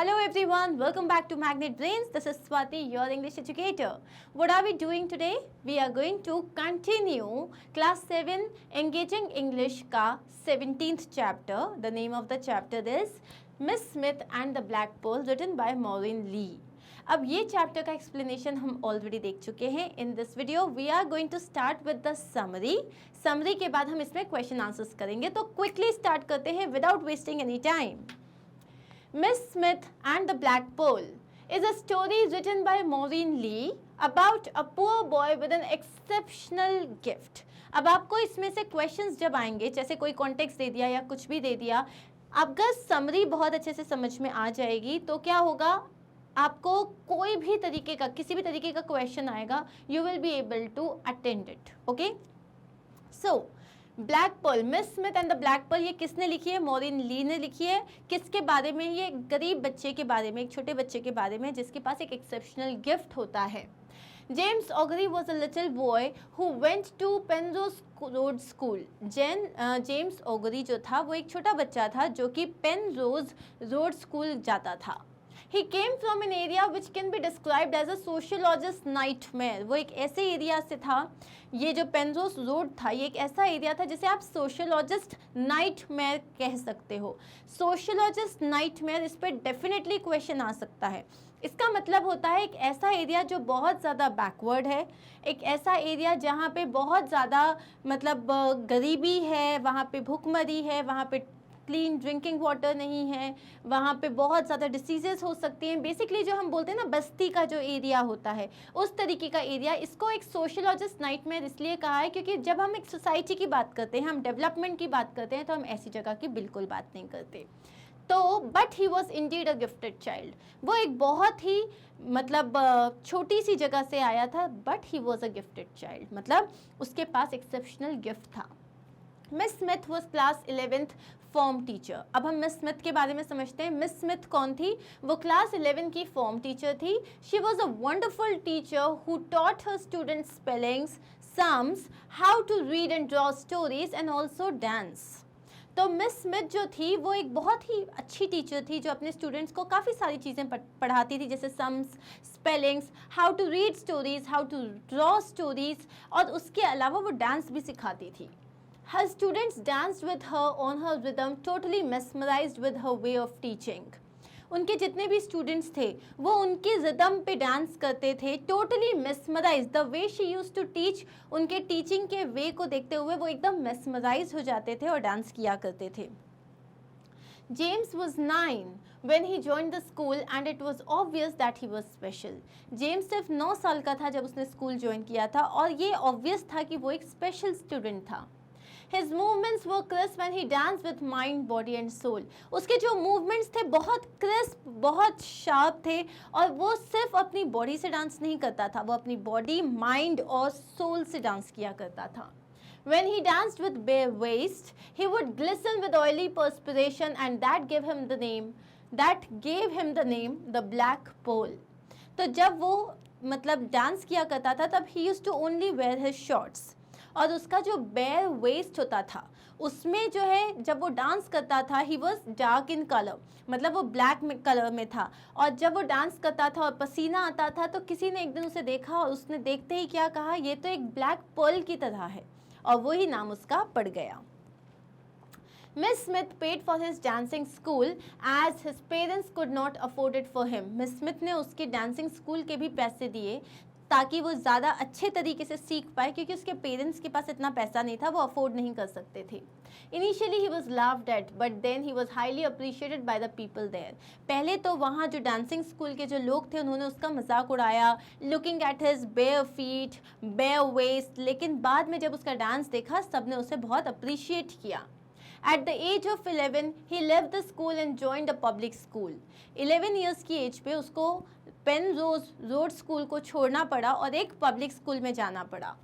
Hello everyone, welcome back to Magnet Brains. This is Swati, your English educator. What are we doing today? We are going to continue class 7 Engaging English का 17th chapter. The name of the chapter is Miss Smith and the Black Pearl, written by Maureen Lee. अब ये chapter का explanation हम already देख चुके हैं. In this video we are going to start with the summary के बाद हम इसमें क्वेश्चन आंसर्स करेंगे. तो क्विकली स्टार्ट करते हैं without wasting any time. Miss Smith and the Black Pearl is a story written by Maureen Lee about a poor boy with an exceptional gift. अब आपको इसमें से क्वेश्चंस जब आएंगे, जैसे कोई कॉन्टेक्स्ट दे दिया या कुछ भी दे दिया, अगर समरी बहुत अच्छे से समझ में आ जाएगी तो क्या होगा, आपको कोई भी तरीके का किसी भी तरीके का क्वेश्चन आएगा, you will be able to attend it. Okay, so black pearl, miss Smith and the black pearl, ये किसने लिखी है? मॉरिन ली ने लिखी है. किसके बारे में? ये गरीब बच्चे के बारे में, एक छोटे बच्चे के बारे में जिसके पास एक एक्सेप्शनल गिफ्ट होता है. James augury was a little boy who went to Penrose road school. James Aggrey जो था वो एक छोटा बच्चा था जो कि पेनरोज रोड स्कूल जाता था. He came from an area which can be described as a sociologist nightmare. वो एक ऐसे एरिया से था, ये जो पेनरोज रोड था ये एक ऐसा एरिया था जिसे आप सोशोलॉजिस्ट नाइटमेयर कह सकते हो. सोशोलॉजिस्ट नाइटमेयर, इस पर डेफिनेटली क्वेश्चन आ सकता है. इसका मतलब होता है एक ऐसा एरिया जो बहुत ज़्यादा बैकवर्ड है, एक ऐसा एरिया जहाँ पे बहुत ज़्यादा मतलब गरीबी है, वहाँ पे भूखमरी है, वहाँ पे क्लीन ड्रिंकिंग वाटर नहीं है, वहाँ पे बहुत ज़्यादा डिसीजेस हो सकती हैं. बेसिकली जो हम बोलते हैं ना बस्ती का जो एरिया होता है उस तरीके का एरिया. इसको एक सोशोलॉजिस्ट नाइटमेयर इसलिए कहा है क्योंकि जब हम एक सोसाइटी की बात करते हैं, हम डेवलपमेंट की बात करते हैं, तो हम ऐसी जगह की बिल्कुल बात नहीं करते. तो but he was indeed a gifted child. वो एक बहुत ही मतलब छोटी सी जगह से आया था, but he was a gifted child, मतलब उसके पास एक्सेप्शनल गिफ्ट था. Miss Smith was class 11th form teacher. अब हम मिस स्मिथ के बारे में समझते हैं. मिस स्मिथ कौन थी? वो क्लास 11 की फॉर्म टीचर थी. She was a wonderful teacher who taught her students spellings, sums, how to read and draw stories and also dance. तो मिस स्मिथ जो थी वो एक बहुत ही अच्छी टीचर थी जो अपने स्टूडेंट्स को काफ़ी सारी चीज़ें पढ़ाती थी, जैसे sums, spellings, how to read stories, how to draw stories, और उसके अलावा वो डांस भी सिखाती थी. Her students danced with her on her rhythm, totally mesmerized with her way of teaching. उनके जितने भी स्टूडेंट्स थे वो उनके रिदम पे डांस करते थे. Totally mesmerise, the way she use to teach, उनके टीचिंग के वे को देखते हुए वो एकदम मेस्मराइज हो जाते थे और डांस किया करते थे. James was 9 when he joined the school and it was obvious that he was special. James सिर्फ 9 साल का था जब उसने स्कूल ज्वाइन किया था और ये ऑब्वियस था कि वो एक स्पेशल स्टूडेंट था. His movements were crisp and he danced with mind, body and soul. उसके जो movements थे बहुत crisp, बहुत sharp थे, और वो सिर्फ अपनी body से डांस नहीं करता था, वो अपनी body, mind और soul से डांस किया करता था. When he danced with bare waist, he would glisten with oily perspiration and that gave him the name the Black Pearl. तो जब वो मतलब डांस किया करता था तब he used to only wear his shorts, और उसका जो बेयर वेस्ट होता था उसमें जो है जब वो डांस करता था he was dark in colour, मतलब वो ब्लैक कलर में था. और जब वो डांस करता था और पसीना आता था तो किसी ने एक दिन उसे देखा और उसने देखते ही क्या कहा, ये तो एक ब्लैक पर्ल की तरह है, और वही नाम उसका पड़ गया. Miss Smith paid for his dancing school as his parents could not afford it for him. Miss Smith ने उसके डांसिंग स्कूल के भी पैसे दिए ताकि वो ज़्यादा अच्छे तरीके से सीख पाए, क्योंकि उसके पेरेंट्स के पास इतना पैसा नहीं था, वो अफोर्ड नहीं कर सकते थे. Initially he was laughed at but then he was highly appreciated by the people there. पहले तो वहाँ जो डांसिंग स्कूल के जो लोग थे उन्होंने उसका मजाक उड़ाया, looking at his bare feet, bare waist, लेकिन बाद में जब उसका डांस देखा सबने उसे बहुत अप्रिशिएट किया. At the age of 11, he left the school and joined a public school. 11 years की एज पे उसको पेनरोज रोड स्कूल को छोड़ना पड़ा और एक पब्लिक स्कूल में जाना पड़ा.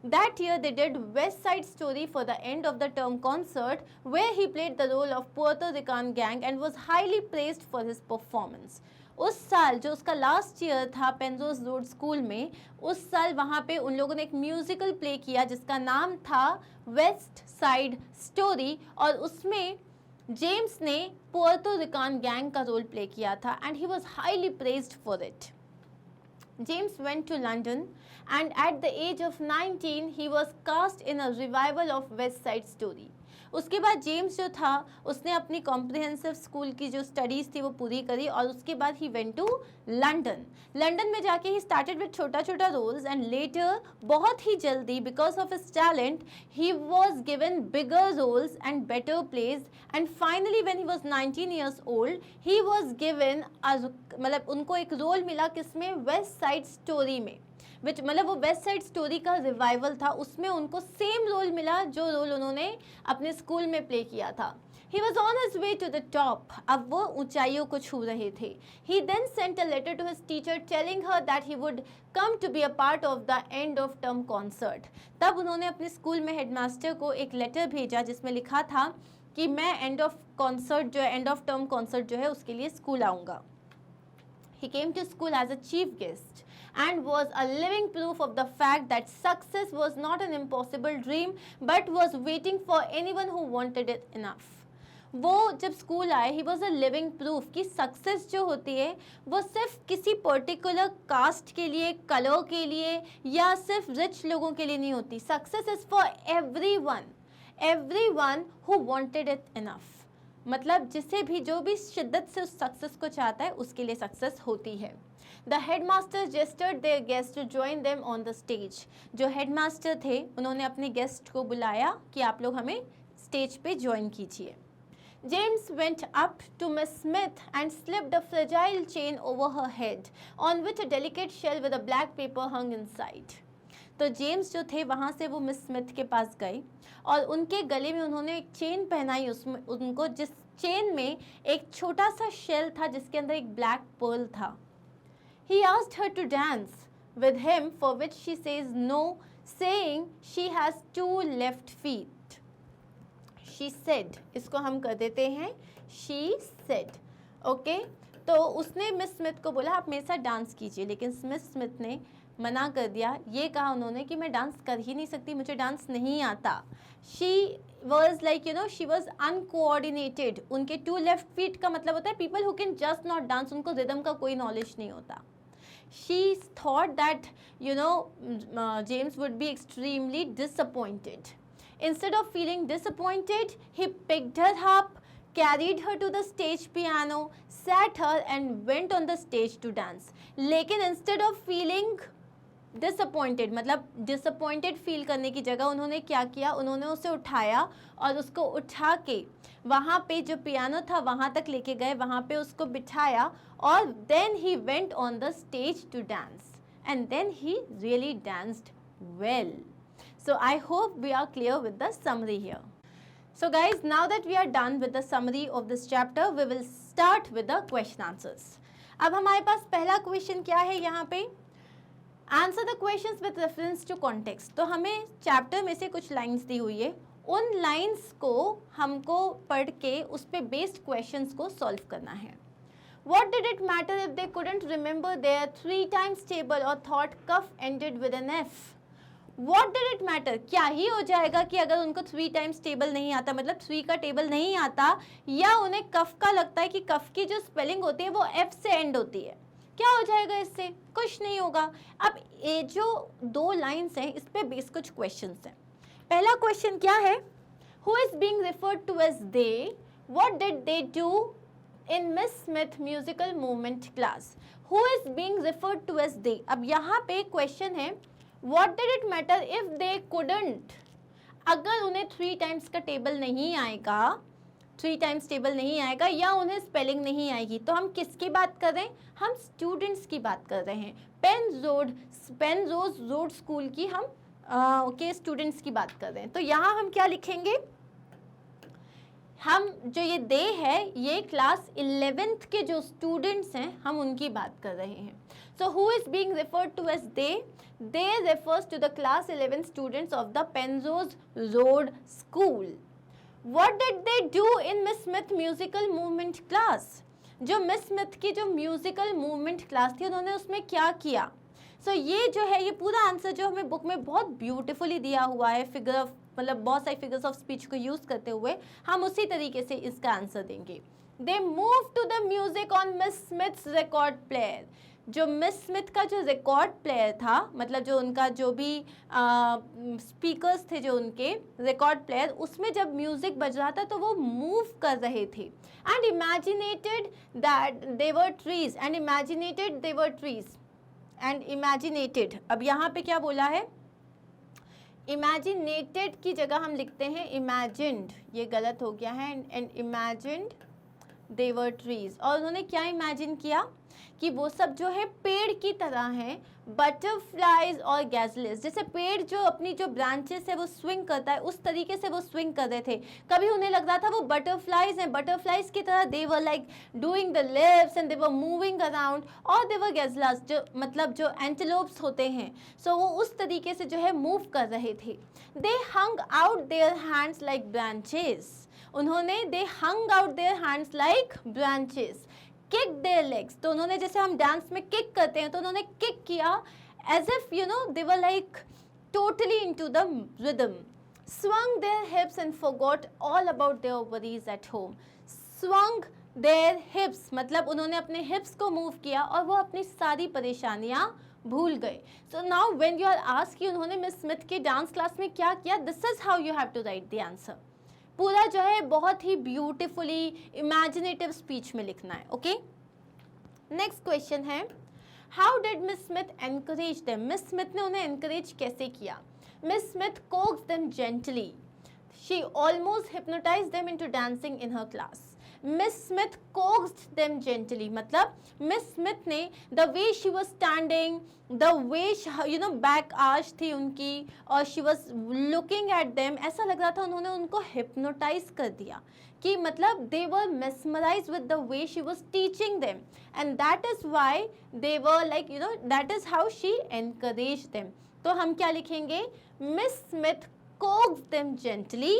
That year they did West Side Story for the end of the term concert where he played the role of Puerto Rican gang and was highly praised for his performance. उस साल जो उसका last year था Penrose road school में, उस साल वहाँ पे उन लोगों ने एक म्यूजिकल प्ले किया जिसका नाम था वेस्ट साइड स्टोरी, और उसमें जेम्स ने पुएर्तो रिकान गैंग का रोल प्ले किया था and he was highly praised for it. James went to London and at the age of 19 he was cast in a revival of West Side Story. उसके बाद James जो था उसने अपनी comprehensive school की जो स्टडीज़ थी वो पूरी करी और उसके बाद ही वेंट टू लंदन. लंदन में जाके ही स्टार्टेड विद छोटा छोटा रोल्स एंड लेटर बहुत ही जल्दी because of his talent he was given bigger roles and better plays and finally when he was 19 years old he was given मतलब उनको एक रोल मिला किसमें, वेस्ट साइड स्टोरी में, विच मतलब वो वेस्ट साइड स्टोरी का रिवाइवल था, उसमें उनको सेम रोल मिला जो रोल उन्होंने अपने स्कूल में प्ले किया था. He was on his way to the top. अब वो ऊंचाइयों को छू रहे थे. He then sent a letter to his teacher telling her that he would come to be a part of the end of term concert. तब उन्होंने अपने स्कूल में हेडमास्टर को एक लेटर भेजा जिसमें लिखा था कि मैं एंड ऑफ कॉन्सर्ट जो है, एंड ऑफ टर्म कॉन्सर्ट जो है उसके लिए स्कूल आऊँगा. He came to school as a chief guest and was a living proof of the fact that success was not an impossible dream but was waiting for anyone who wanted it enough. वो जब school आए he was a living proof कि success जो होती है वो सिर्फ किसी पर्टिकुलर कास्ट के लिए, कलर के लिए या सिर्फ रिच लोगों के लिए नहीं होती. Success is for everyone who wanted it enough. मतलब जिसे भी जो भी शिद्दत से उस सक्सेस को चाहता है उसके लिए सक्सेस होती है. The headmaster gestured their guest to join them on the stage. जो हेडमास्टर थे उन्होंने अपने गेस्ट को बुलाया कि आप लोग हमें स्टेज पे ज्वाइन कीजिए. James went up to Miss Smith and slipped a fragile chain over her head, on which a delicate shell with a black paper hung inside. तो जेम्स जो थे वहाँ से वो मिस स्मिथ के पास गए और उनके गले में उन्होंने एक चेन पहनाई, उसमें उनको जिस चेन में एक छोटा सा शेल था जिसके अंदर एक ब्लैक पर्ल था. He asked her to dance with him, for which she says no, saying she has 2 left feet. She said, इसको हम कर देते हैं she said. ओके तो उसने मिस स्मिथ को बोला आप मेरे साथ डांस कीजिए, लेकिन मिस स्मिथ ने मना कर दिया. ये कहा उन्होंने कि मैं डांस कर ही नहीं सकती, मुझे डांस नहीं आता. She was like she was uncoordinated. उनके 2 लेफ्ट फीट का मतलब होता है people who can just not dance, उनको रिदम का कोई नॉलेज नहीं होता. She thought that James would be extremely disappointed. Instead of feeling disappointed, he picked her up, carried her to the stage piano, sat her and went on the stage to dance. लेकिन instead of feeling disappointed, मतलब disappointed feel करने की जगह उन्होंने क्या किया, उन्होंने उसे उठाया और उसको उठा के वहाँ पे जो पियानो था वहाँ तक लेके गए, वहाँ पे उसको बिठाया और then he went on the stage to dance and then he really danced well. So I hope we are clear with the summary here. So guys, now that we are done with the summary of this chapter, we will start with the question answers. अब हमारे पास पहला question क्या है यहाँ पे, answer the questions with reference to context. तो हमें chapter में से कुछ लाइंस दी हुई है, उन लाइंस को हमको पढ़ के उस पे बेस्ड क्वेश्चंस को सॉल्व करना है. What did it matter if they couldn't remember their 3 times table or thought cuff ended with an F? What did it matter? क्या ही हो जाएगा कि अगर उनको 3 टाइम्स टेबल नहीं आता, मतलब 3 का टेबल नहीं आता, या उन्हें कफ का लगता है कि कफ की जो स्पेलिंग होती है वो एफ से एंड होती है, क्या हो जाएगा इससे? कुछ नहीं होगा. अब ये जो 2 लाइन्स हैं इस पे बेस कुछ क्वेश्चंस हैं. पहला क्वेश्चन क्या है, who is being referred to as they, what did they do in miss Smith musical movement class. Who is being referred to as they. अब यहाँ पे क्वेश्चन है What did it matter if they couldn't? अगर उन्हें 3 times का table नहीं आएगा, 3 times table नहीं आएगा या उन्हें स्पेलिंग नहीं आएगी, तो हम किसकी बात कर रहे हैं? हम स्टूडेंट्स की बात कर रहे हैं. पेनरोज रोड स्कूल की हम के स्टूडेंट्स की बात कर रहे हैं. तो यहाँ हम क्या लिखेंगे, हम जो ये दे है ये क्लास 11th के जो स्टूडेंट्स हैं हम उनकी बात कर रहे हैं. So who is being referred to as they? They refers to the class 11 students of the Penrose Road School. What did they do in Miss Smith musical movement class? जो मिस स्मिथ की जो musical movement class थी उन्होंने उसमें क्या किया? सो ये जो है, ये पूरा आंसर जो हमें बुक में बहुत ब्यूटीफुली दिया हुआ है, फिगर ऑफ मतलब बहुत सारी फिगर्स ऑफ स्पीच को यूज करते हुए हम उसी तरीके से इसका आंसर देंगे। They move to the music on miss Smith's record player. जो मिस स्मिथ का जो रिकॉर्ड प्लेयर था, मतलब जो उनका जो भी स्पीकर्स थे जो उनके रिकॉर्ड प्लेयर, उसमें जब म्यूजिक बज रहा था तो वो मूव कर रहे थे। And imaginated that they were trees, and imaginated they were trees, and imaginated, अब यहाँ पे क्या बोला है, इमेजिनेटेड की जगह हम लिखते हैं इमेजिन्ड, ये गलत हो गया है, and imagined they were trees. और उन्होंने क्या इमेजिन किया कि वो सब जो है पेड़ की तरह हैं, बटरफ्लाइज और गैजलेस, जैसे पेड़ जो अपनी जो ब्रांचेस है वो स्विंग करता है, उस तरीके से वो स्विंग कर रहे थे। कभी उन्हें लग रहा था वो बटरफ्लाइज हैं, बटरफ्लाइज की तरह they were like doing the leaps and they were moving around, और दे वर गैजलास, जो मतलब जो एंटेलोप्स होते हैं, सो वो उस तरीके से जो है मूव कर रहे थे। They hung out their hands like branches, उन्होंने they hung out their hands like branches, kick their legs, तो उन्होंने जैसे हम डांस में किक करते हैं तो उन्होंने किक किया, as if you know they were like totally into the rhythm. swung their hips and forgot all about their worries at home। swung their hips मतलब उन्होंने अपने हिप्स को मूव किया और वो अपनी सारी परेशानियां भूल गए। So now when you are asked कि उन्होंने मिस स्मिथ के डांस क्लास में क्या किया, this is how you have to write the answer. पूरा जो है बहुत ही ब्यूटिफुली इमेजिनेटिव स्पीच में लिखना है। ओके, नेक्स्ट क्वेश्चन है, how did miss Smith encourage them. Miss Smith ने उन्हें एनकरेज कैसे किया। Miss Smith coaxed them gently, she almost hypnotized them into dancing in her class। Miss Smith coaxed them gently मतलब miss Smith ने the way she was standing, the way you know back arch थी उनकी, और she was looking at them, ऐसा लग रहा था उन्होंने उनको hypnotize कर दिया कि मतलब they were mesmerized with the way she was teaching them, and that is why they were like you know that is how she encouraged them। तो हम क्या लिखेंगे, miss Smith coaxed them gently,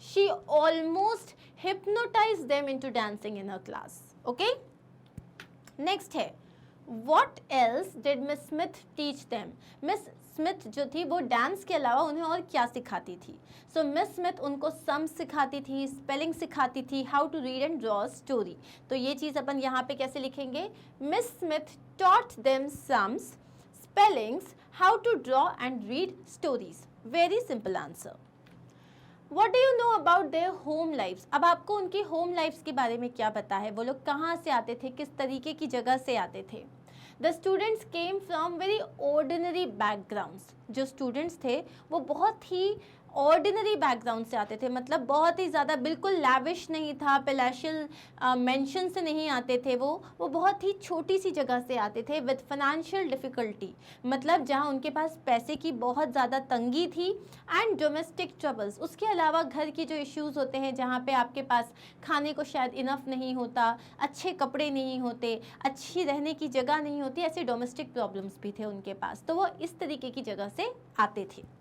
she almost hypnotized them into dancing in her class। okay, next है, what else did Miss Smith teach them। Miss Smith जो थी वो dance के अलावा उन्हें और क्या सिखाती थी। सो मिस स्मिथ उनको सम सिखाती थी, स्पेलिंग सिखाती थी, how to read and draw story. तो ये चीज़ अपन यहाँ पे कैसे लिखेंगे, miss Smith taught them sums, spellings, how to draw and read stories। very simple answer। what do you know about their home lives। अब आपको उनकी होम लाइफ्स के बारे में क्या पता है, वो लोग कहाँ से आते थे, किस तरीके की जगह से आते थे। The students came from very ordinary backgrounds। जो स्टूडेंट्स थे वो बहुत ही ऑर्डिनरी बैकग्राउंड से आते थे, मतलब बहुत ही ज़्यादा बिल्कुल लैविश नहीं था, पैलेशियल मेंशन से नहीं आते थे, वो बहुत ही छोटी सी जगह से आते थे विद फाइनेंशियल डिफ़िकल्टी, मतलब जहाँ उनके पास पैसे की बहुत ज़्यादा तंगी थी, एंड डोमेस्टिक ट्रबल्स, उसके अलावा घर की जो इश्यूज़ होते हैं जहाँ पे आपके पास खाने को शायद इनफ नहीं होता, अच्छे कपड़े नहीं होते, अच्छी रहने की जगह नहीं होती, ऐसे डोमेस्टिक प्रॉब्लम्स भी थे उनके पास, तो वो इस तरीके की जगह से आते थे।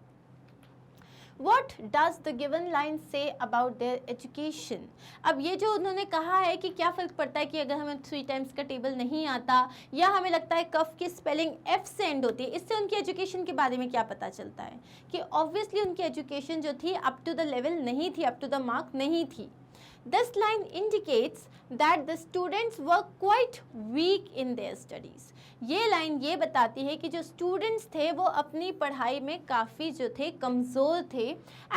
What does the given line say about their education। अब ये जो उन्होंने कहा है कि क्या फ़र्क पड़ता है कि अगर हमें 3 टाइम्स का टेबल नहीं आता या हमें लगता है कफ की स्पेलिंग एफ से एंड होती है, इससे उनकी एजुकेशन के बारे में क्या पता चलता है कि ऑब्वियसली उनकी एजुकेशन जो थी अप टू द लेवल नहीं थी, अप टू द मार्क नहीं थी। This line indicates that the students were quite weak in their studies। ये लाइन ये बताती है कि जो स्टूडेंट्स थे वो अपनी पढ़ाई में काफ़ी जो थे कमज़ोर थे,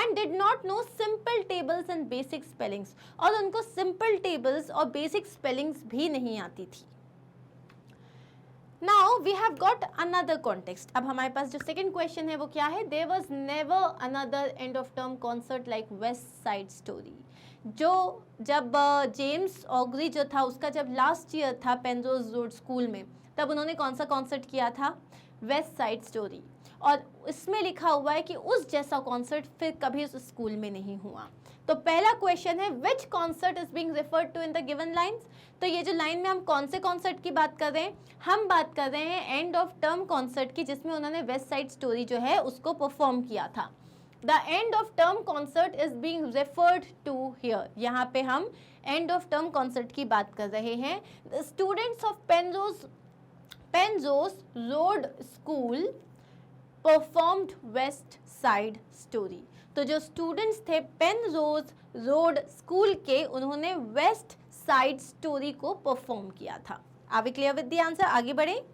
and did not know simple tables and basic spellings, और उनको simple tables और basic spellings भी नहीं आती थी। Now we have got another context। अब हमारे पास जो सेकंड क्वेश्चन है वो क्या है, there was never another end of term concert like West Side Story। जो जब जेम्स ऑगरी जो था उसका जब लास्ट ईयर था पेनरोज रोड स्कूल में, तब उन्होंने कौन सा कॉन्सर्ट किया था, वेस्ट साइड स्टोरी, और इसमें लिखा हुआ है कि उस जैसा कॉन्सर्ट फिर कभी उस स्कूल में नहीं हुआ। तो पहला क्वेश्चन है, which concert is being referred to in the given lines. तो ये जो लाइन में हम कौन से कॉन्सर्ट की बात कर रहे हैं, हम बात कर रहे हैं एंड ऑफ टर्म कॉन्सर्ट की, जिसमें उन्होंने वेस्ट साइड स्टोरी जो है उसको परफॉर्म किया था। The end of term concert is being referred to here। यहाँ पे हम end of term concert की बात कर रहे हैं। The students of Penrose Penrose road school performed West Side Story. तो जो स्टूडेंट्स थे पेनजोस रोड स्कूल के, उन्होंने वेस्ट साइड स्टोरी को परफॉर्म किया था। Are we clear with the answer? आगे बढ़े।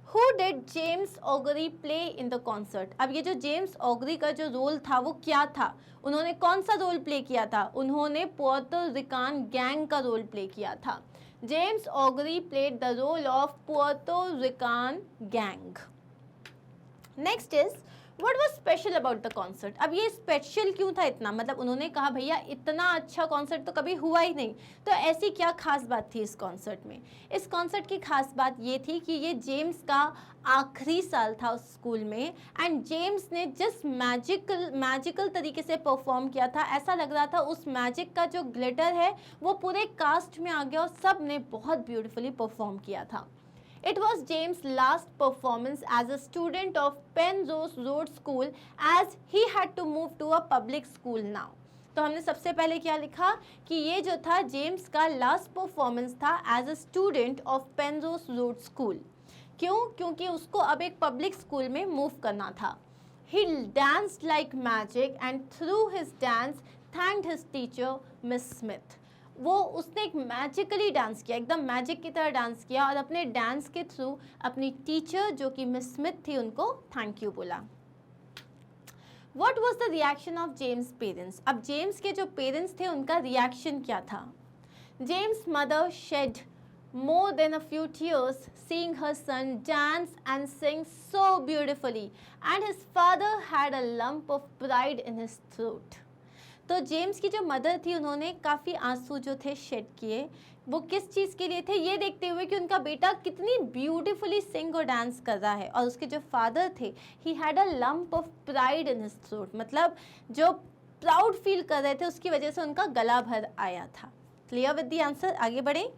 Who did James Augrey play in the concert? अब ये जो जेम्स ऑगरी का जो रोल था वो क्या था, उन्होंने कौन सा रोल प्ले किया था? उन्होंने पुर्तो रिकान गैंग का रोल प्ले किया था। James Augrey played the role of Puerto Rican gang. Next is what was special about the concert? अब ये स्पेशल क्यों था इतना, मतलब उन्होंने कहा भैया इतना अच्छा कॉन्सर्ट तो कभी हुआ ही नहीं, तो ऐसी क्या खास बात थी इस कॉन्सर्ट में? इस कॉन्सर्ट की खास बात ये थी कि ये जेम्स का आखिरी साल था उस स्कूल में, एंड जेम्स ने जस्ट मैजिकल तरीके से परफॉर्म किया था। ऐसा लग रहा था उस मैजिक का जो ग्लिटर है वो पूरे कास्ट में आ गया और सब ने बहुत ब्यूटीफुली परफॉर्म किया था। It was James' last performance as a student of Penrose Road School as he had to move to a public school now. तो हमने सबसे पहले क्या लिखा कि ये जो था जेम्स का लास्ट परफॉर्मेंस था as a student of Penrose road school. क्यों? क्योंकि उसको अब एक पब्लिक स्कूल में मूव करना था। He danced like magic and through his dance thanked his teacher Miss Smith. वो उसने एक मैजिकली डांस किया, एकदम मैजिक की तरह डांस किया और अपने डांस के थ्रू अपनी टीचर जो कि मिस स्मिथ थी उनको थैंक यू बोला। What was the reaction of James parents? अब जेम्स के जो पेरेंट्स थे उनका रिएक्शन क्या था? James mother shed more than a few tears seeing her son dance and sing so beautifully, and his father had a lump of pride in his throat. तो James की जो mother थी उन्होंने काफ़ी आंसू जो थे शेड किए। वो किस चीज़ के लिए थे? ये देखते हुए कि उनका बेटा कितनी ब्यूटीफुली सिंग और डांस कर रहा है। और उसके जो फादर थे, he had a lump of pride in his throat, मतलब जो प्राउड फील कर रहे थे उसकी वजह से उनका गला भर आया था। Clear with the answer? आगे बढ़े।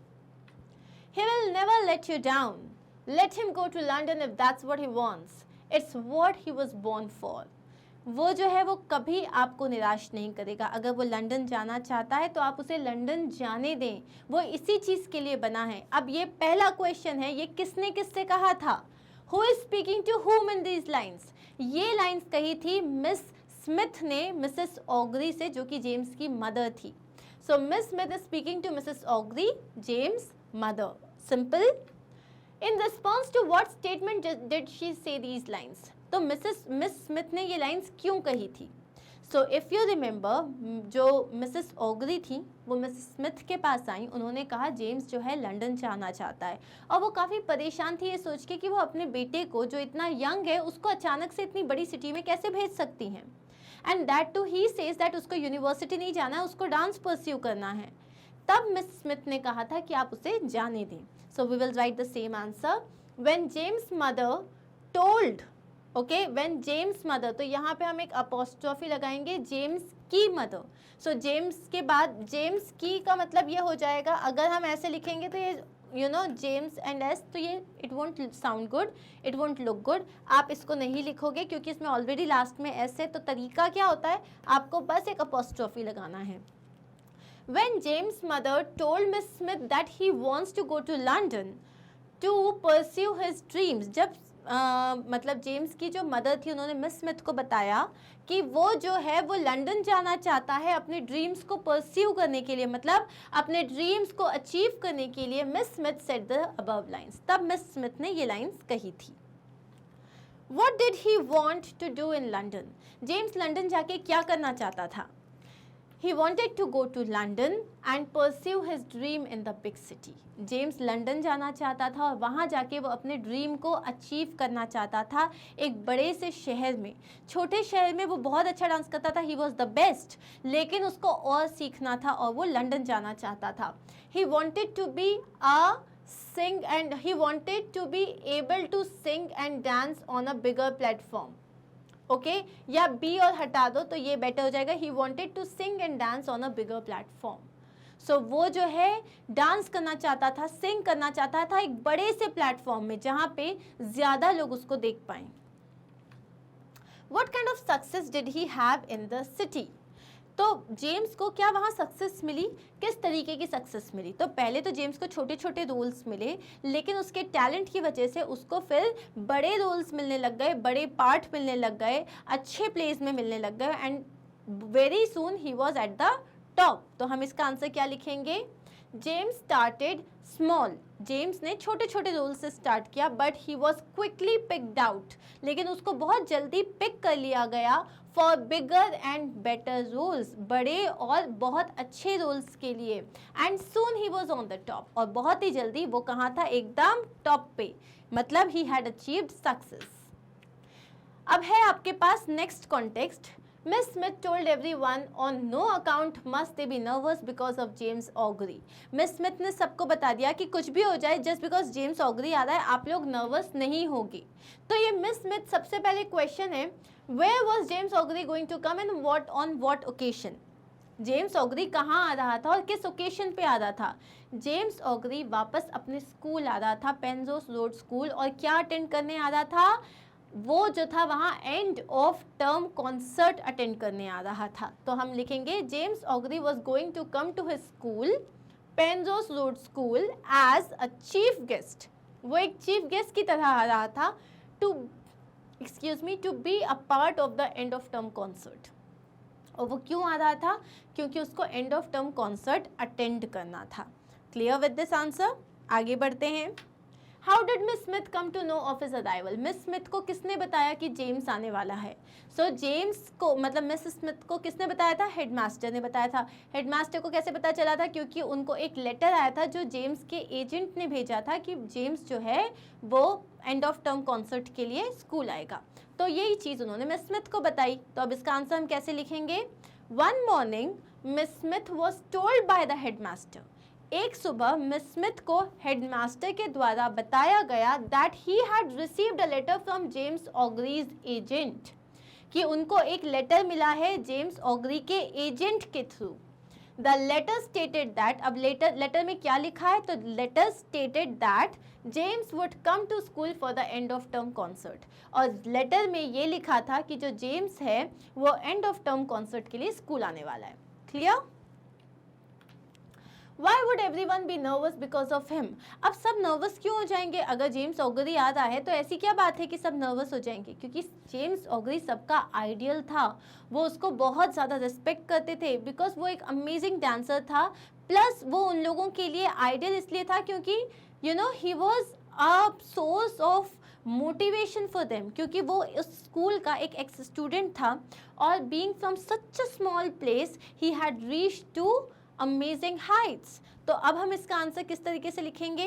He will never let you down, let him go to London if that's what he wants, it's what he was born for. वो जो है वो कभी आपको निराश नहीं करेगा। अगर वो लंदन जाना चाहता है तो आप उसे लंदन जाने दें, वो इसी चीज़ के लिए बना है। अब ये पहला क्वेश्चन है, ये किसने किससे कहा था? Who is speaking to whom in these lines? ये लाइन्स कही थी मिस स्मिथ ने मिसेस ऑगरी से, जो कि जेम्स की मदर थी। So Miss Smith is speaking to Mrs Augrey, James mother. Simple. In response to what statement did she say these lines? तो मिस स्मिथ ने ये लाइंस क्यों कही थी? सो इफ़ यू रिमेंबर, जो मिसेस ऑगरी थी वो मिसेस स्मिथ के पास आई, उन्होंने कहा जेम्स जो है लंदन जाना चाहता है, और वो काफ़ी परेशान थी ये सोच के कि वो अपने बेटे को जो इतना यंग है उसको अचानक से इतनी बड़ी सिटी में कैसे भेज सकती हैं। And that too he says that उसको यूनिवर्सिटी नहीं जाना है, उसको डांस परस्यू करना है। तब मिस स्मिथ ने कहा था कि आप उसे जाने दें। So we will write the same answer. When James mother told, okay, when James mother, तो यहाँ पे हम एक अपोस्ट्रोफी लगाएंगे, जेम्स की मदर। सो जेम्स के बाद जेम्स की का मतलब ये हो जाएगा, अगर हम ऐसे लिखेंगे तो ये you know James and S, तो ये it won't sound good, it won't look good. आप इसको नहीं लिखोगे क्योंकि इसमें ऑलरेडी लास्ट में एस है। तो तरीका क्या होता है, आपको बस एक अपोस्ट्रोफी लगाना है। When James' mother told Miss Smith that he wants to go to London to pursue his dreams, जब मतलब जेम्स की जो मदर थी उन्होंने मिस स्मिथ को बताया कि वो जो है वो लंदन जाना चाहता है अपने ड्रीम्स को परस्यू करने के लिए, मतलब अपने ड्रीम्स को अचीव करने के लिए, miss Smith said the above lines. तब मिस स्मिथ ने ये लाइन्स कही थी। What did he want to do in London? James London जाके क्या करना चाहता था? He wanted to go to London and pursue his dream in the big city. James London जाना चाहता था और वहाँ जाके वो अपने ड्रीम को अचीव करना चाहता था एक बड़े से शहर में। छोटे शहर में वो बहुत अच्छा डांस करता था, he was the best, लेकिन उसको और सीखना था और वो लंदन जाना चाहता था। He wanted to be able to sing and dance on a bigger platform. Okay या बी और हटा दो तो ये बेटर हो जाएगा। He wanted to sing and dance on a bigger platform. So वो जो है डांस करना चाहता था, सिंग करना चाहता था एक बड़े से प्लेटफॉर्म में जहाँ पे ज़्यादा लोग उसको देख पाएं। What kind of success did he have in the city? तो जेम्स को क्या वहाँ सक्सेस मिली, किस तरीके की सक्सेस मिली? तो पहले तो जेम्स को छोटे छोटे रोल्स मिले, लेकिन उसके टैलेंट की वजह से उसको फिर बड़े रोल्स मिलने लग गए, बड़े पार्ट मिलने लग गए, अच्छे प्लेस में मिलने लग गए, and very soon he was at the top. तो हम इसका आंसर क्या लिखेंगे? जेम्स स्टार्टेड स्मॉल, जेम्स ने छोटे छोटे रोल से स्टार्ट किया, but he was quickly picked out, लेकिन उसको बहुत जल्दी पिक कर लिया गया for bigger and better roles, बड़े और बहुत अच्छे रोल्स के लिए, and soon he was on the top, और बहुत ही जल्दी वो कहाँ था? एकदम टॉप पे, मतलब ही हैड अचीव्ड सक्सेस। अब है आपके पास next context. Miss Smith told everyone on no account must they be nervous because of James Augury. Miss Smith ने सबको बता दिया कि कुछ भी हो जाए, just because James Augury आ रहा है आप लोग नर्वस नहीं होगी। तो ये Miss Smith सबसे पहले क्वेश्चन है, where was James Augury going to come and what on what occasion? James augury कहाँ आ रहा था और किस ओकेशन पे आ रहा था? जेम्स ऑगरी वापस अपने स्कूल आ रहा था, पेनजोस रोड स्कूल, और क्या अटेंड करने आ रहा था? वो जो था वहाँ end of term concert attend करने आ रहा था। तो हम लिखेंगे James augury was going to come to his school, Penrose road school, as a chief guest. वो एक चीफ गेस्ट की तरह आ रहा था to to be a part of the end of term concert. और वो क्यों आ रहा था? क्योंकि उसको end of term concert attend करना था। Clear with this answer? आगे बढ़ते हैं। How did miss Smith come to know of his arrival? Miss Smith को किसने बताया कि जेम्स आने वाला है? सो जेम्स को मतलब मिस स्मिथ को किसने बताया था? हेडमास्टर ने बताया था। हेडमास्टर को कैसे पता चला था? क्योंकि उनको एक लेटर आया था जो जेम्स के एजेंट ने भेजा था कि जेम्स जो है वो एंड ऑफ टर्म कॉन्सर्ट के लिए स्कूल आएगा। तो यही चीज़ उन्होंने मिस स्मिथ को बताई। तो अब इसका आंसर हम कैसे लिखेंगे? One morning miss Smith was told by the headmaster. एक सुबह मिस स्मिथ को हेडमास्टर के द्वारा बताया गया that he had received a letter from James Augrey's agent, कि उनको एक लेटर मिला है जेम्स ऑगरी के एजेंट के through. The letter stated that, अब लेटर में क्या लिखा है? तो letter stated that James would come to school for the end of term concert, और लेटर में ये लिखा था कि जो जेम्स है वो एंड ऑफ टर्म कॉन्सर्ट के लिए स्कूल आने वाला है। Clear? Why would everyone be nervous because of him? अब सब नर्वस क्यों हो जाएंगे? अगर जेम्स ऑगरी आ रहा है तो ऐसी क्या बात है कि सब नर्वस हो जाएंगे? क्योंकि जेम्स ऑगरी सबका आइडियल था, वो उसको बहुत ज़्यादा रिस्पेक्ट करते थे, बिकॉज वो एक अमेजिंग डांसर था, प्लस वो उन लोगों के लिए आइडियल इसलिए था क्योंकि he was a source of motivation for them, क्योंकि वो उस स्कूल का एक एक्स स्टूडेंट था, और being from such a small place he had reached to amazing heights. तो अब हम इसका आंसर किस तरीके से लिखेंगे?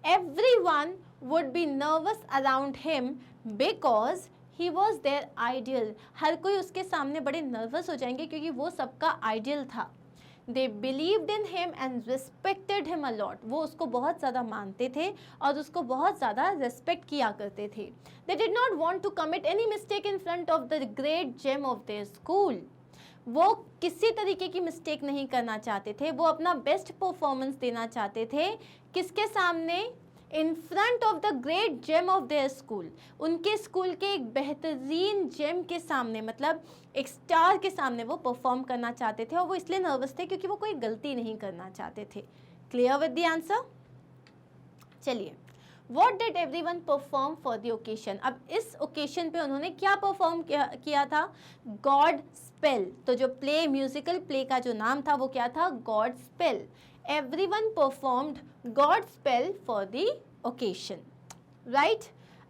Everyone would be nervous around him because he was their ideal. हर कोई उसके सामने बड़े नर्वस हो जाएंगे क्योंकि वो सबका आइडियल था। They believed in him and respected him a lot. वो उसको बहुत ज़्यादा मानते थे और उसको बहुत ज़्यादा रिस्पेक्ट किया करते थे। They did not want to commit any mistake in front of the great gem of their school. वो किसी तरीके की मिस्टेक नहीं करना चाहते थे, वो अपना बेस्ट परफॉर्मेंस देना चाहते थे। किसके सामने? In front of the great gem of their school, उनके स्कूल के एक बेहतरीन जेम के सामने, मतलब एक स्टार के सामने वो परफॉर्म करना चाहते थे, और वो इसलिए नर्वस थे क्योंकि वो कोई गलती नहीं करना चाहते थे। Clear with the answer? चलिए, What did everyone perform for the occasion? अब इस ओकेशन पे उन्होंने क्या परफॉर्म किया था? God spell. तो जो प्ले, म्यूजिकल प्ले का जो नाम था वो क्या था? God spell. Everyone performed God spell for the occasion, right?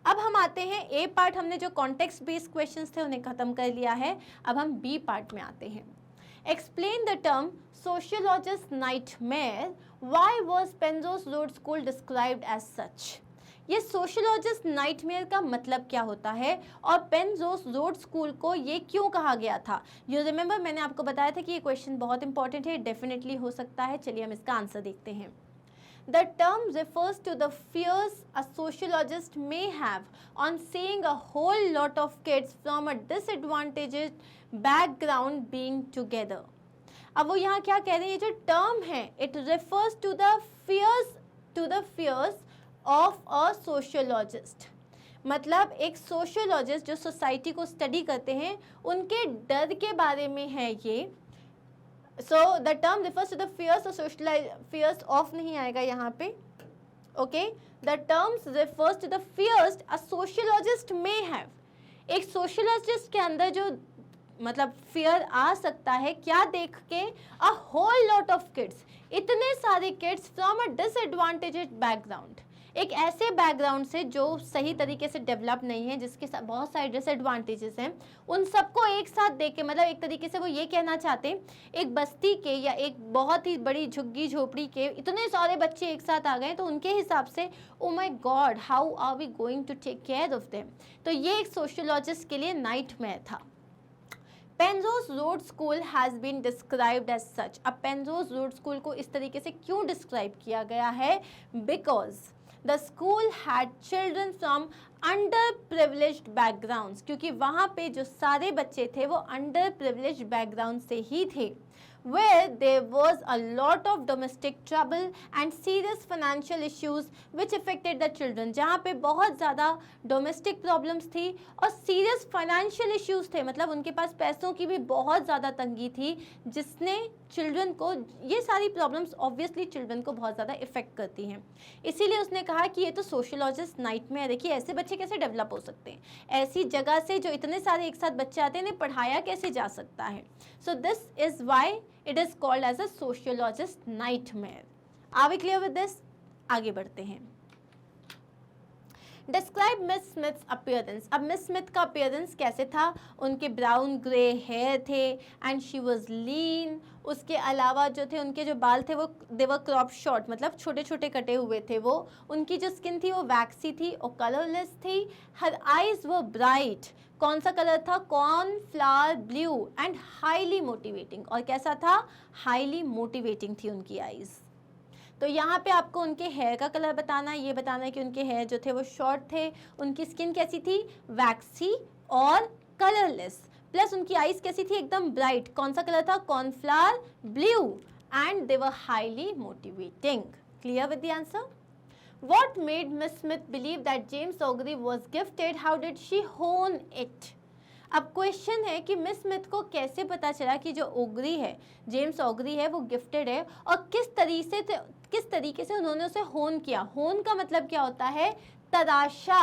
अब हम आते हैं ए पार्ट, हमने जो कॉन्टेक्स्ट बेस्ड क्वेश्चंस थे उन्हें खत्म कर लिया है। अब हम बी पार्ट में आते हैं। Explain the term sociologist nightmare. Why was Penrose Road School described as such? ये सोशोलॉजिस्ट नाइटमेयर का मतलब क्या होता है और पेनजोस रोड स्कूल को ये क्यों कहा गया था? यू रिमेंबर, मैंने आपको बताया था कि ये क्वेश्चन बहुत इंपॉर्टेंट है, डेफिनेटली हो सकता है। चलिए हम इसका आंसर देखते हैं। The term refers to the fears a sociologist may have on seeing a whole lot of kids from a disadvantaged background being together. अब वो यहाँ क्या कह रहे हैं? ये जो टर्म है, it refers to the fears of a sociologist. मतलब एक सोशियोलॉजिस्ट जो सोसाइटी को स्टडी करते हैं उनके डर के बारे में है ये, so the term refers to the fears और फियर्स ऑफ नहीं आएगा यहाँ पे, okay. The terms refers to the fears a sociologist may have. एक सोशियोलॉजिस्ट के अंदर जो मतलब फियर आ सकता है क्या देख के, a whole lot of kids, इतने सारे kids from a disadvantaged background, एक ऐसे बैकग्राउंड से जो सही तरीके से डेवलप नहीं है, जिसके साथ बहुत सारे डिसएडवांटेजेस हैं, उन सबको एक साथ देख के, मतलब एक तरीके से वो ये कहना चाहते हैं, एक बस्ती के या एक बहुत ही बड़ी झुग्गी झोपड़ी के इतने सारे बच्चे एक साथ आ गए, तो उनके हिसाब से oh my god how are we going to take care of them. तो ये एक सोशियोलॉजिस्ट के लिए नाइटमेयर था. Penrose road school has been described as such. अब पेनरोज रोड स्कूल को इस तरीके से क्यों डिस्क्राइब किया गया है? Because the school had children from under privileged backgrounds, क्योंकि वहाँ पे जो सारे बच्चे थे वो अंडर प्रिविलेज्ड बैकग्राउंड से ही थे. Where there was a lot of domestic trouble and serious financial issues which affected the children. जहाँ पे बहुत ज़्यादा डोमेस्टिक प्रॉब्लम्स थी और सीरियस फाइनेंशियल इश्यूज थे, मतलब उनके पास पैसों की भी बहुत ज़्यादा तंगी थी, जिसने चिल्ड्रन को, ये सारी प्रॉब्लम्स ऑब्वियसली चिल्ड्रन को बहुत ज़्यादा इफेक्ट करती हैं. इसीलिए उसने कहा कि ये तो सोशियोलॉजिस्ट नाइटमेयर. देखिए ऐसे बच्चे कैसे डेवलप हो सकते हैं, ऐसी जगह से जो इतने सारे एक साथ बच्चे आते हैं, इन्हें पढ़ाया कैसे जा सकता है. So this is why it is called as a sociologist nightmare. Are we clear with this? आगे बढ़ते हैं. Describe Miss Smith's appearance. अब Miss Smith का appearance कैसे था? उनके brown grey hair थे and she was lean. उसके अलावा जो थे उनके जो बाल थे वो they were crop short, मतलब छोटे छोटे कटे हुए थे वो. उनकी जो skin थी वो waxy थी और colorless थी. Her eyes were bright. कौन सा कलर था? Cornflour blue and highly motivating. और कैसा था? हाईली मोटिवेटिंग थी उनकी आईज. तो यहाँ पे आपको उनके हेयर का कलर बताना है, ये बताना है कि उनके हेयर जो थे वो शॉर्ट थे, उनकी स्किन कैसी थी? वैक्सी और कलरलेस, प्लस उनकी आईज कैसी थी? एकदम ब्राइट. कौन सा कलर था? Cornflour blue. And they were highly motivating. Clear with the answer? What made Miss Smith believe that James O'Grady was gifted? How did she hone it? अब question है कि मिस स्मिथ को कैसे पता चला कि जो ओगरी है, जेम्स ओगरी है, वो गिफ्टेड है, और किस तरीके से उन्होंने उसे होन किया. होन का मतलब क्या होता है? तराशा,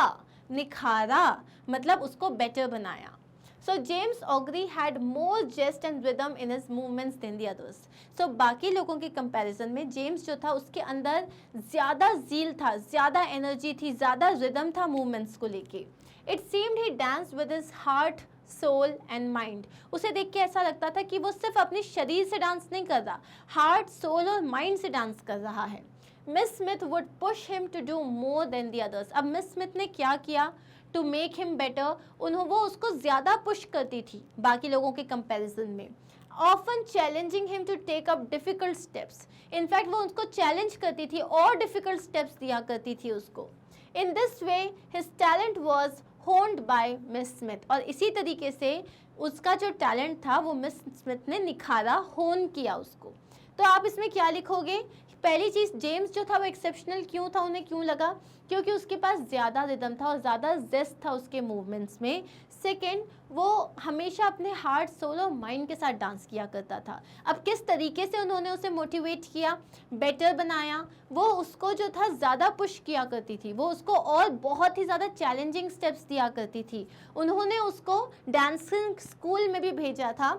निखारा, मतलब उसको बेटर बनाया. So James O'Grady had more zest and rhythm in his movements than the others. So बाकी लोगों के कंपैरिजन में जेम्स जो था उसके अंदर ज़्यादा ज़ील था, ज़्यादा एनर्जी थी, ज़्यादा रिदम था मूवमेंट्स को लेके. It seemed he danced with his heart, soul and mind. उसे देख के ऐसा लगता था कि वो सिर्फ अपने शरीर से डांस नहीं कर रहा, हार्ट, सोल और माइंड से डांस कर रहा है. Miss Smith would push him to do more than the others. अब मिस स्मिथ ने क्या किया? टू मेक हिम बेटर, वो उसको ज़्यादा पुश करती थी बाकी लोगों के कंपैरिजन में. Often challenging him to take up difficult steps. In fact वो उसको चैलेंज करती थी और डिफ़िकल्ट स्टेप्स दिया करती थी उसको. In this way his talent was honed by miss Smith. और इसी तरीके से उसका जो टैलेंट था वो मिस स्मिथ ने निखारा, होन किया उसको. तो आप इसमें क्या लिखोगे? पहली चीज़, जेम्स जो था वो एक्सेप्शनल क्यों था, उन्हें क्यों लगा? क्योंकि उसके पास ज़्यादा रिदम था और ज़्यादा जेस्ट था उसके मूवमेंट्स में. सेकंड, वो हमेशा अपने हार्ट, सोल और माइंड के साथ डांस किया करता था. अब किस तरीके से उन्होंने उसे मोटिवेट किया, बेटर बनाया? वो उसको जो था ज़्यादा पुश किया करती थी, वो उसको और बहुत ही ज़्यादा चैलेंजिंग स्टेप्स दिया करती थी. उन्होंने उसको डांसिंग स्कूल में भी भेजा था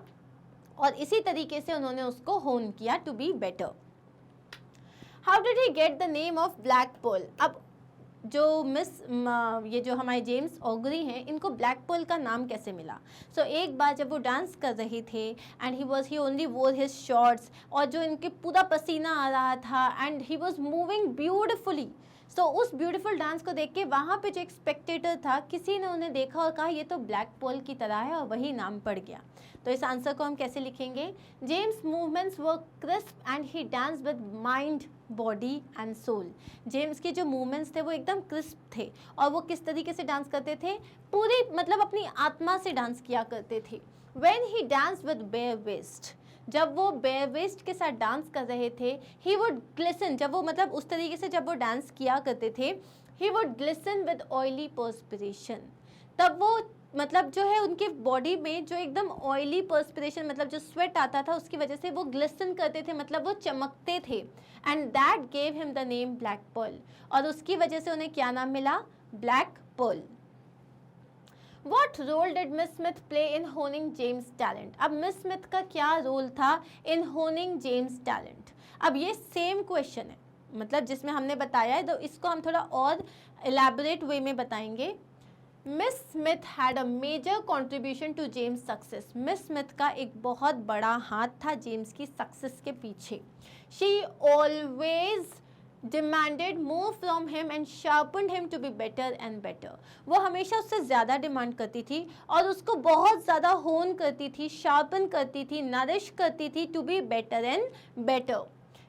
और इसी तरीके से उन्होंने उसको होन किया to be better. How did he get the name of black pearl? अब जो ये जो हमारे जेम्स ओगरी हैं, इनको ब्लैक पर्ल का नाम कैसे मिला? सो एक बार जब वो डांस कर रहे थे and he only wore his shorts, और जो इनके पूरा पसीना आ रहा था and he was moving beautifully. So उस ब्यूटीफुल डांस को देख के वहाँ पे जो एक स्पेक्टेटर था, किसी ने उन्हें देखा और कहा ये तो ब्लैक पर्ल की तरह है, और वही नाम पड़ गया. तो इस आंसर को हम कैसे लिखेंगे? James movements were crisp and he dance with mind, body and soul. James के जो मूवमेंट्स थे वो एकदम क्रिस्प थे, और वो किस तरीके से डांस करते थे? पूरी मतलब अपनी आत्मा से डांस किया करते थे. When he dance with bare waist, जब वो बेयर वेस्ट के साथ डांस कर रहे थे, ही वुड ग्लिसन, जब वो मतलब उस तरीके से जब वो डांस किया करते थे, he would glisten with oily perspiration, तब वो मतलब जो है उनके बॉडी में जो एकदम ऑयली पर्सपिरेशन, मतलब जो स्वेट आता था उसकी वजह से वो ग्लिस्टन करते थे, मतलब वो चमकते थे, and that gave him the name black pearl, और उसकी वजह से उन्हें क्या नाम मिला, black pearl. What role did Miss Smith play in honing James' talent? अब मिस स्मिथ का क्या रोल था इन होनिंग जेम्स टैलेंट? अब ये सेम क्वेश्चन है, मतलब जिसमें हमने बताया है, तो इसको हम थोड़ा और एलैबोरेट वे में बताएंगे। Miss Smith had a major contribution to James success. Miss Smith का एक बहुत बड़ा हाथ था जेम्स की सक्सेस के पीछे। She always demanded more from him and sharpened him to be better and better. वो हमेशा उससे ज़्यादा डिमांड करती थी और उसको बहुत ज़्यादा होन करती थी, शार्पन करती थी, नरिश करती थी to be better and better.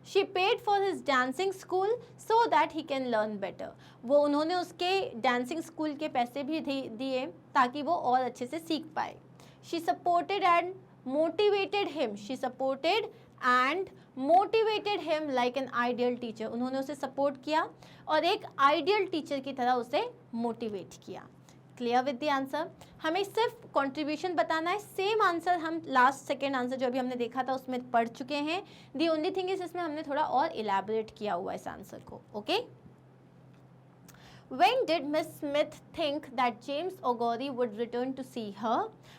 She paid for his dancing school so that he can learn better. वो उन्होंने उसके डांसिंग स्कूल के पैसे भी दिए ताकि वो और अच्छे से सीख पाए. She supported and motivated him. She supported and motivated him like an ideal teacher. उन्होंने उसे सपोर्ट किया और एक आइडियल टीचर की तरह उसे मोटिवेट किया. Clear with the answer? हमें सिर्फ कंट्रीब्यूशन बताना है. सेम आंसर हम लास्ट सेकेंड आंसर जो अभी हमने देखा था उसमें पढ़ चुके हैं. दी ओनली थिंग इज इसमें हमने थोड़ा और इलैबोरेट किया हुआ इस आंसर को. Okay. When did Miss Smith think that James O'Gorry would return to see her?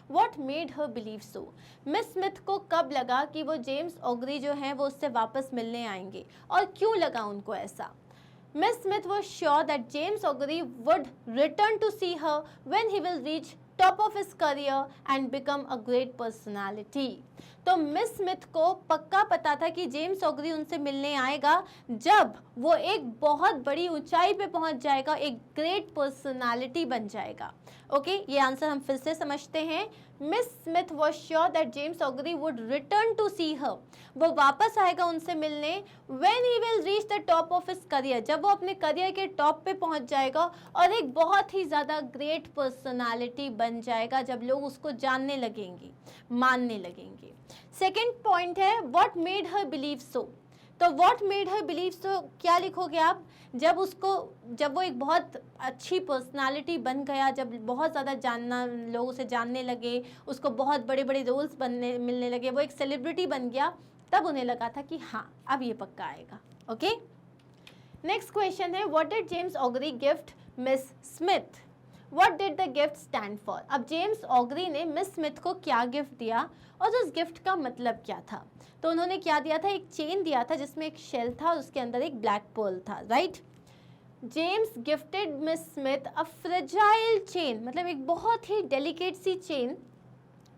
What made her believe so? Miss Smith को कब लगा कि वो जेम्स ऑगरी जो हैं वो उससे वापस मिलने आएंगे, और क्यों लगा उनको ऐसा? Miss Smith was sure that James O'Gorry would return to see her when he will reach top of his career and become a great personality. तो मिस स्मिथ को पक्का पता था कि जेम्स ऑगरी उनसे मिलने आएगा जब वो एक बहुत बड़ी ऊंचाई पे पहुंच जाएगा, एक ग्रेट पर्सनालिटी बन जाएगा. ओके, ये आंसर हम फिर से समझते हैं. Miss Smith was sure that James Augrey would return to see her. वो वापस आएगा उनसे मिलने when he will reach the top of his career, जब वो अपने करियर के टॉप पे पहुंच जाएगा और एक बहुत ही ज़्यादा ग्रेट पर्सनालिटी बन जाएगा, जब लोग उसको जानने लगेंगे, मानने लगेंगे. सेकेंड पॉइंट है what made her believe so. तो what made her believe so क्या लिखोगे आप? जब वो एक बहुत अच्छी पर्सनालिटी बन गया, जब बहुत ज़्यादा जानना, लोग उसे जानने लगे, उसको बहुत बड़े बड़े रोल्स मिलने लगे, वो एक सेलिब्रिटी बन गया, तब उन्हें लगा था कि हाँ अब ये पक्का आएगा. ओके. नेक्स्ट क्वेश्चन है what did James augury gift miss Smith? What did the gift stand for? अब जेम्स ऑगरी ने मिस स्मिथ को क्या गिफ्ट दिया और उस गिफ्ट का मतलब क्या था? तो उन्होंने क्या दिया था? एक चेन दिया था जिसमें एक शेल था और उसके अंदर एक ब्लैक पर्ल था. Right. James gifted Miss Smith a fragile chain, मतलब एक बहुत ही डेलिकेट सी chain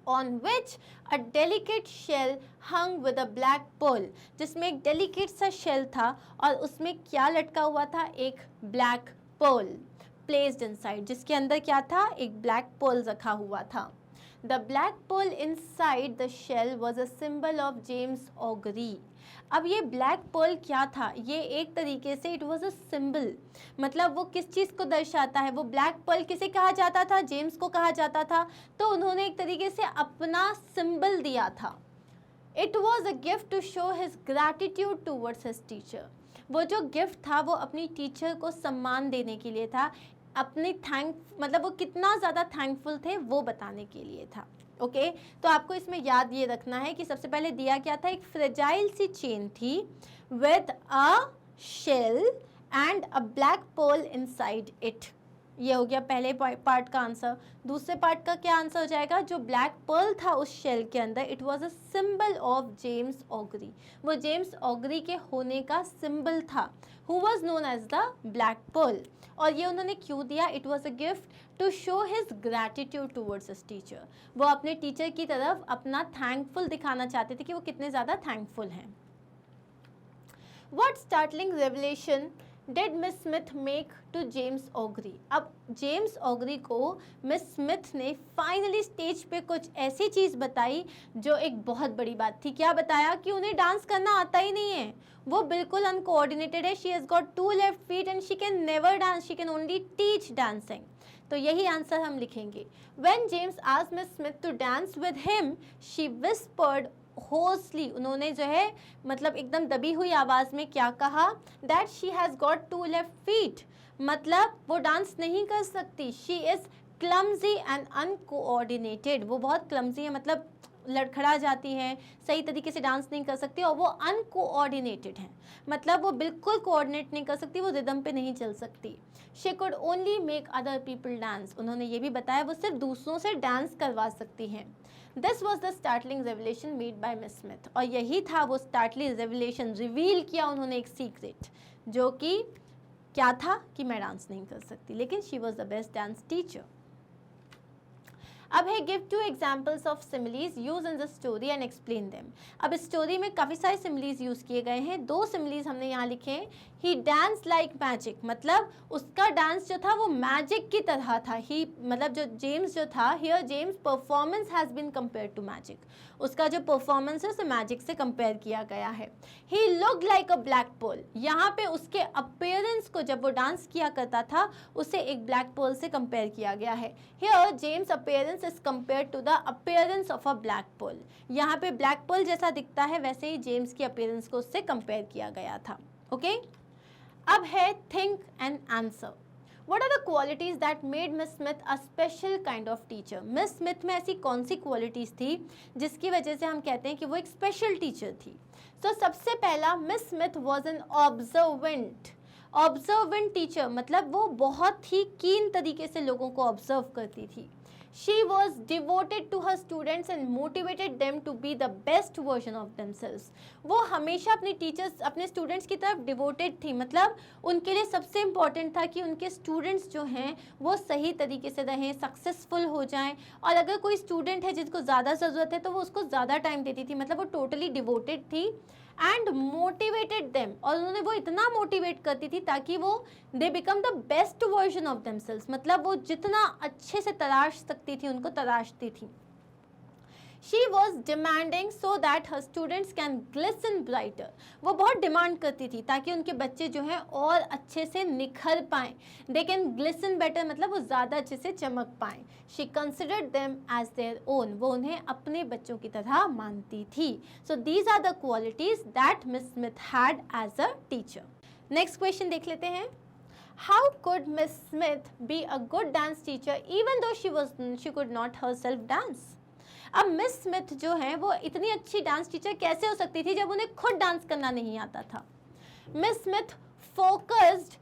on which a delicate shell hung with a black pearl, जिसमें एक डेलिकेट सा शेल था और उसमें क्या लटका हुआ था? एक ब्लैक पर्ल placed inside, जिसके अंदर क्या था? एक ब्लैक पर्ल रखा हुआ था. The black pearl inside the shell was a symbol of James O'Grady. अब ये ब्लैक पर्ल क्या था? ये एक तरीके से इट वॉज अ सिंबल, मतलब वो किस चीज़ को दर्शाता है? वो ब्लैक पर्ल किसे कहा जाता था? जेम्स को कहा जाता था. तो उन्होंने एक तरीके से अपना सिंबल दिया था. It was a gift to show his gratitude towards his teacher. वो जो गिफ्ट था वो अपनी टीचर को सम्मान देने के लिए था, अपनी मतलब वो कितना ज़्यादा थैंकफुल थे वो बताने के लिए था. ओके. तो आपको इसमें याद ये रखना है कि सबसे पहले दिया क्या था? एक फ्रेजाइल सी चेन थी with a shell and a black pearl inside it. ये हो गया पहले पार्ट का आंसर. दूसरे पार्ट का क्या आंसर हो जाएगा? जो ब्लैक पर्ल था उस शेल के अंदर, it was a symbol of James Augury. वो जेम्स ऑगरी के होने का सिंबल था, who was known as the black pearl. और ये उन्होंने क्यों दिया? It was a gift to show his gratitude towards his teacher. वो अपने टीचर की तरफ अपना थैंकफुल दिखाना चाहते थे कि वो कितने ज़्यादा थैंकफुल हैं. What startling revelation did Miss Smith make to James O'Grady? अब जेम्स ऑगरी को मिस स्मिथ ने फाइनली स्टेज पे कुछ ऐसी चीज़ बताई जो एक बहुत बड़ी बात थी. क्या बताया? कि उन्हें डांस करना आता ही नहीं है, वो बिल्कुल अनकोऑर्डिनेटेड है. She has got 2 left feet and she can never dance, she can only teach dancing. तो यही आंसर हम लिखेंगे. When James asked Miss Smith to dance with him, she whispered होसली, उन्होंने जो है मतलब एकदम दबी हुई आवाज़ में क्या कहा? That she has got 2 left feet, मतलब वो डांस नहीं कर सकती. She is clumsy and uncoordinated, वो बहुत क्लमजी है, मतलब लड़खड़ा जाती है, सही तरीके से डांस नहीं कर सकती, और वो अनकोऑर्डिनेटेड है, मतलब वो बिल्कुल कोऑर्डिनेट नहीं कर सकती, वो रिदम पे नहीं चल सकती। She could only make other people dance, उन्होंने ये भी बताया वो सिर्फ दूसरों से डांस करवा सकती हैं। This was the startling revelation made by miss Smith, और यही था वो स्टार्टलिंग रेवलेशन, रिवील किया उन्होंने एक सीक्रेट, जो कि क्या था कि मैं डांस नहीं कर सकती, लेकिन she was the best dance teacher. अब है give 2 examples of similes use in the story and explain them. अब स्टोरी में काफ़ी सारे सिमिलीज यूज़ किए गए हैं, 2 सिमिलीज हमने यहाँ लिखे हैं। ही डांस लाइक मैजिक, मतलब उसका डांस जो था वो मैजिक की तरह था। ही मतलब जो जेम्स जो था, here James performance has been compare to magic, उसका जो परफॉर्मेंस है उसे मैजिक से कंपेयर किया गया है। He look like a black pearl, यहाँ पे उसके अपीयरेंस को, जब वो डांस किया करता था, उसे एक ब्लैक पर्ल से कंपेयर किया गया है। Here James appearance is compare to the appearance of a black pearl, यहाँ पे ब्लैक पर्ल जैसा दिखता है वैसे ही जेम्स की अपीयरेंस को उससे कंपेयर किया गया था। ओके अब है think and answer. What are the qualities that made Miss Smith a special kind of teacher? Miss Smith में ऐसी कौन सी qualities थी जिसकी वजह से हम कहते हैं कि वो एक special teacher थी? तो सबसे पहला, Miss Smith was an observant teacher, मतलब वो बहुत ही कीन तरीके से लोगों को ऑब्जर्व करती थी। She was devoted to her students and motivated them to be the best version of themselves. वो हमेशा अपने टीचर्स, अपने स्टूडेंट्स की तरफ डिवोटेड थी, मतलब उनके लिए सबसे इम्पॉर्टेंट था कि उनके स्टूडेंट्स जो हैं वो सही तरीके से रहें, सक्सेसफुल हो जाएं, और अगर कोई स्टूडेंट है जिसको ज़्यादा ज़रूरत है तो वो उसको ज़्यादा टाइम देती थी, मतलब वो टोटली डिवोटेड थी। एंड मोटिवेटेड देम, और उन्होंने वो इतना मोटिवेट करती थी ताकि वो they become the best version of themselves, मतलब वो जितना अच्छे से तराश सकती थी उनको तराशती थी। She was demanding so that her students can glisten brighter. वो बहुत डिमांड करती थी ताकि उनके बच्चे जो हैं और अच्छे से निखर पाएँ। They can glisten better, मतलब वो ज़्यादा अच्छे से चमक पाएँ। She considered them as their own. वो उन्हें अपने बच्चों की तरह मानती थी। So these are the qualities that Miss Smith had as a teacher. Next question देख लेते हैं. How could Miss Smith be a good dance teacher even though she could not herself dance? अब मिस स्मिथ जो है वो इतनी अच्छी dance teacher कैसे हो सकती थी जब उन्हें खुद डांस करना नहीं आता था? Miss Smith focused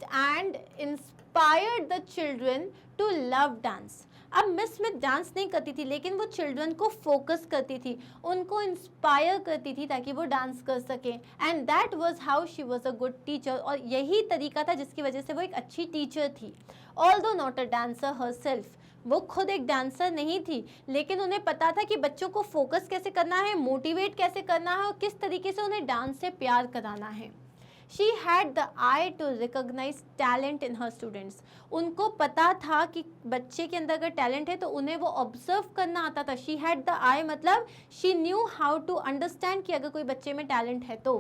and inspired the children to love dance. अब मिस स्मिथ डांस नहीं करती थी, लेकिन वो चिल्ड्रन को फोकस करती थी, उनको इंस्पायर करती थी ताकि वो डांस कर सके। And that was how she was a good teacher, और यही तरीका था जिसकी वजह से वो एक अच्छी टीचर थी। Although not a dancer herself, वो खुद एक डांसर नहीं थी, लेकिन उन्हें पता था कि बच्चों को फोकस कैसे करना है, मोटिवेट कैसे करना है और किस तरीके से उन्हें डांस से प्यार कराना है। She had the eye to recognize talent in her students. उनको पता था कि बच्चे के अंदर अगर टैलेंट है तो उन्हें वो ऑब्जर्व करना आता था। She had the eye मतलब she knew how to understand कि अगर कोई बच्चे में टैलेंट है तो,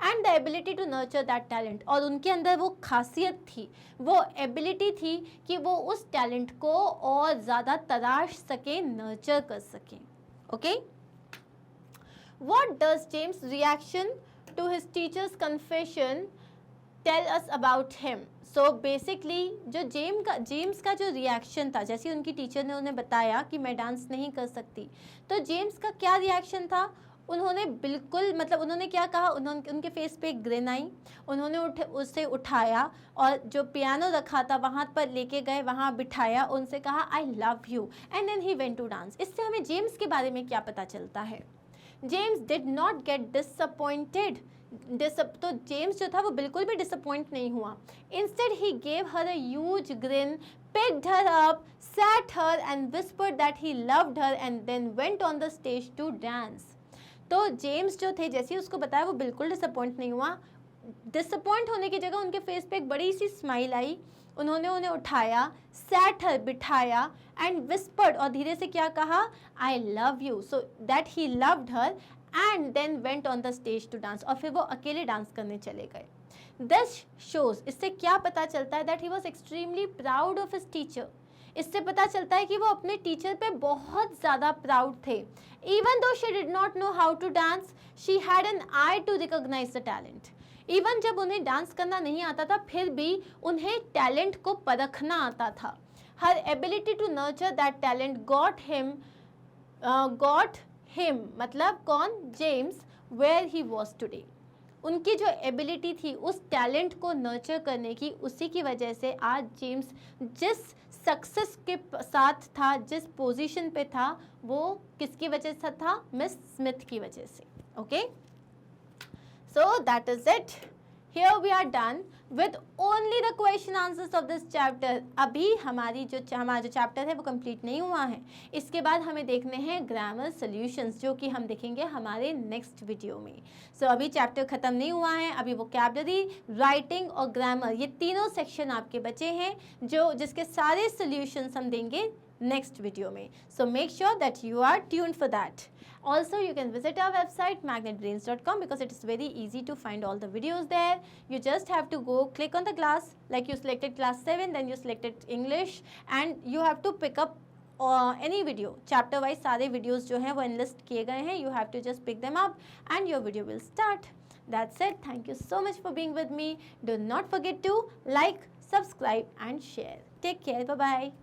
and the ability to nurture that talent, और उनके अंदर वो खासियत थी, वो एबिलिटी थी कि वो उस टैलेंट को और ज़्यादा तराश सके, नर्चर कर सके। Okay, What does James' reaction to his teacher's confession tell us about him? So basically जो जेम्स का जो रिएक्शन था, जैसे उनकी टीचर ने उन्हें बताया कि मैं डांस नहीं कर सकती, तो जेम्स का क्या रिएक्शन था? उन्होंने बिल्कुल, मतलब उन्होंने क्या कहा, उनके फेस पे एक ग्रिन आई, उन्होंने उसे उठाया और जो पियानो रखा था वहाँ पर लेके गए, वहाँ बिठाया, उनसे कहा I love you, and then he went to dance. इससे हमें जेम्स के बारे में क्या पता चलता है? James did not get disappointed, तो जेम्स जो था वो बिल्कुल भी डिसअपॉइंट नहीं हुआ। Instead he gave her a huge green, picked her up, sat her and whispered that he loved her and then went on the stage to dance. तो James जो थे, जैसे ही उसको बताया, वो बिल्कुल डिसअपॉइंट नहीं हुआ। डिसअपॉइंट होने की जगह उनके फेस पे एक बड़ी सी स्माइल आई, उन्होंने उन्हें उठाया, सैट हर बिठाया, एंड विस्पर्ड, और धीरे से क्या कहा, I love you, so that he loved her and then went on the stage to dance, और फिर वो अकेले डांस करने चले गए। दिस शोज, इससे क्या पता चलता है, that he was extremely proud of his teacher. इससे पता चलता है कि वो अपने टीचर पे बहुत ज़्यादा प्राउड थे। Even though she did not know how to dance, she had an eye to recognise the talent. Even जब उन्हें डांस करना नहीं आता था फिर भी उन्हें टैलेंट को परखना आता था. Her ability to nurture that talent got him मतलब कौन, James, where he was today. उनकी जो एबिलिटी थी उस टैलेंट को नर्चर करने की, उसी की वजह से आज जेम्स जिस सक्सेस के साथ था, जिस पोजीशन पे था, वो किसकी वजह से था, मिस स्मिथ की वजह से. Okay, so that is it. Here we are done with only the question answers of this chapter. अभी हमारा जो चैप्टर है वो कंप्लीट नहीं हुआ है. इसके बाद हमें देखने हैं ग्रामर सॉल्यूशंस, जो कि हम देखेंगे हमारे नेक्स्ट वीडियो में. सो अभी चैप्टर ख़त्म नहीं हुआ है. अभी वोकैबुलरी, राइटिंग और ग्रामर, ये तीनों सेक्शन आपके बचे हैं, जिसके सारे सॉल्यूशंस हम देंगे नेक्स्ट वीडियो में. So make sure that you are tuned for that. Also, you can visit our website magnetbrains.com because it is very easy to find all the videos there. You just have to go click on the class, like you selected class 7, then you selected English, and you have to pick up any video. Chapter wise सारे videos जो हैं वो enlist किए गए हैं. You have to just pick them up and your video will start. That's it. Thank you so much for being with me. Do not forget to like, subscribe and share. Take care. Bye-bye.